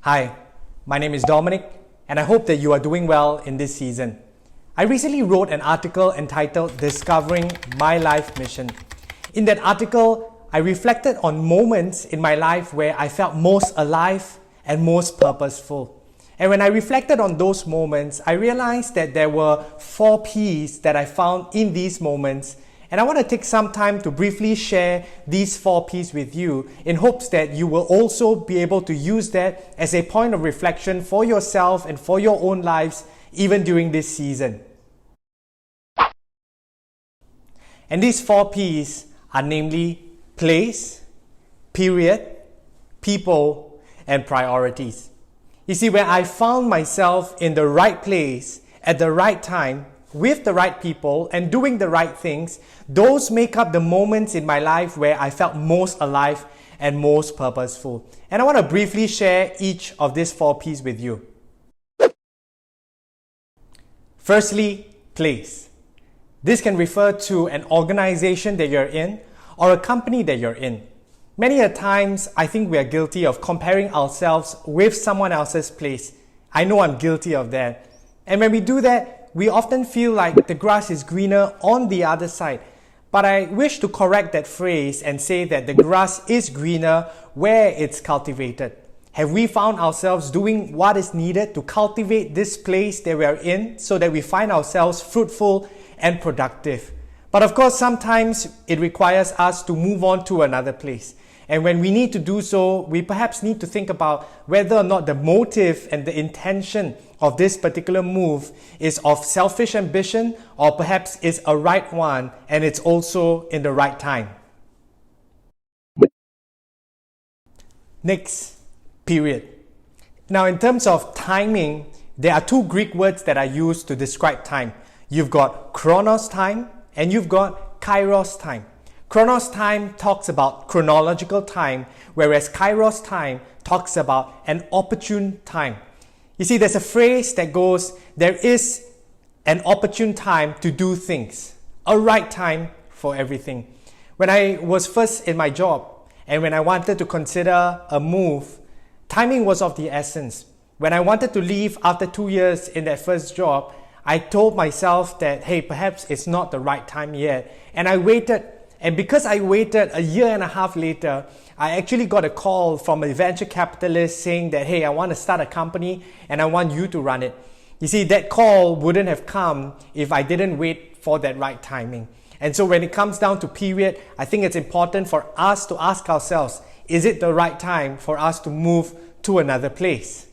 Hi, my name is Dominic, and I hope that you are doing well in this season. I recently wrote an article entitled Discovering My Life Mission. In that article, I reflected on moments in my life where I felt most alive and most purposeful. And when I reflected on those moments, I realized that there were 4 P's that I found in these moments. And I want to take some time to briefly share these 4 P's with you in hopes that you will also be able to use that as a point of reflection for yourself and for your own lives, even during this season. And these 4 P's are namely place, period, people, and priorities. You see, when I found myself in the right place at the right time, with the right people and doing the right things, those make up the moments in my life where I felt most alive and most purposeful. And I want to briefly share each of these 4 P's with you. Firstly, place. This can refer to an organization that you're in or a company that you're in. Many a times, I think we are guilty of comparing ourselves with someone else's place. I know I'm guilty of that. And when we do that, we often feel like the grass is greener on the other side. But I wish to correct that phrase and say that the grass is greener where it's cultivated. Have we found ourselves doing what is needed to cultivate this place that we are in so that we find ourselves fruitful and productive? But of course, sometimes it requires us to move on to another place. And when we need to do so, we perhaps need to think about whether or not the motive and the intention of this particular move is of selfish ambition or perhaps is a right one and it's also in the right time. Next, period. Now, in terms of timing, there are 2 Greek words that are used to describe time. You've got CHRONOS time and you've got KAIROS time. CHRONOS time talks about chronological time, whereas KAIROS time talks about an opportune time. You see, there's a phrase that goes, there is an opportune time to do things, a right time for everything. When I was first in my job and when I wanted to consider a move, timing was of the essence. When I wanted to leave after 2 years in that first job, I told myself that, hey, perhaps it's not the right time yet. And I waited. And because I waited a year and a half later, I actually got a call from a venture capitalist saying that, hey, I want to start a company and I want you to run it. You see, that call wouldn't have come if I didn't wait for that right timing. And so when it comes down to period, I think it's important for us to ask ourselves, is it the right time for us to move to another place?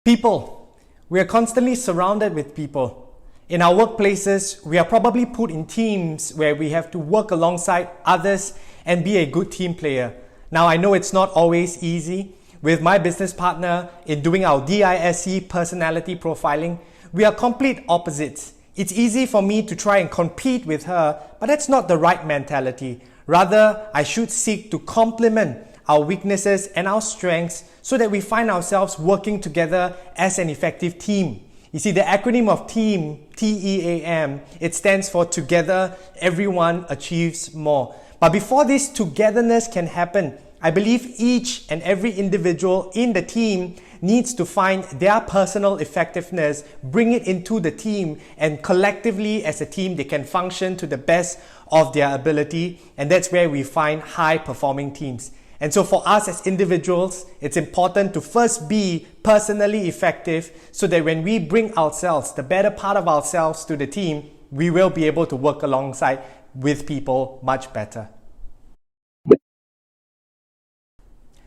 People. We are constantly surrounded with people. In our workplaces, we are probably put in teams where we have to work alongside others and be a good team player. Now, I know it's not always easy. With my business partner in doing our DISC personality profiling, we are complete opposites. It's easy for me to try and compete with her, but that's not the right mentality. Rather, I should seek to complement our weaknesses and our strengths so that we find ourselves working together as an effective team. You see, the acronym of TEAM, T-E-A-M, it stands for Together, Everyone Achieves More. But before this togetherness can happen, I believe each and every individual in the team needs to find their personal effectiveness, bring it into the team, and collectively as a team, they can function to the best of their ability. And that's where we find high-performing teams. And so for us as individuals, it's important to first be personally effective so that when we bring ourselves, the better part of ourselves to the team, we will be able to work alongside with people much better.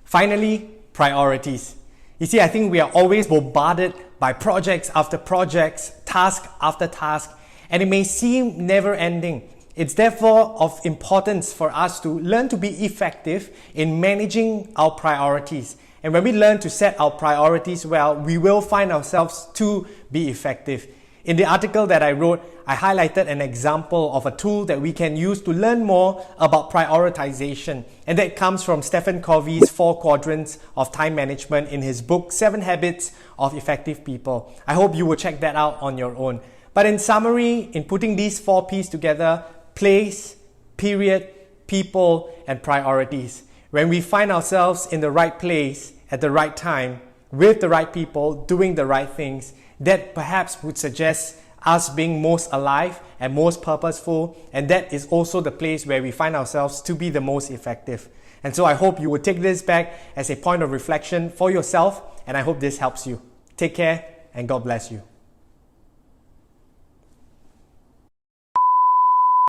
Finally, priorities. You see, I think we are always bombarded by projects after projects, task after task, and it may seem never ending. It's therefore of importance for us to learn to be effective in managing our priorities. And when we learn to set our priorities well, we will find ourselves to be effective. In the article that I wrote, I highlighted an example of a tool that we can use to learn more about prioritization. And that comes from Stephen Covey's 4 Quadrants of Time Management in his book, 7 Habits of Effective People. I hope you will check that out on your own. But in summary, in putting these 4 P's together, place, period, people, and priorities, When we find ourselves in the right place at the right time, with the right people, doing the right things, that perhaps would suggest us being most alive and most purposeful, and that is also the place where we find ourselves to be the most effective. And so I hope you will take this back as a point of reflection for yourself, and I hope this helps you. Take care, and God bless you.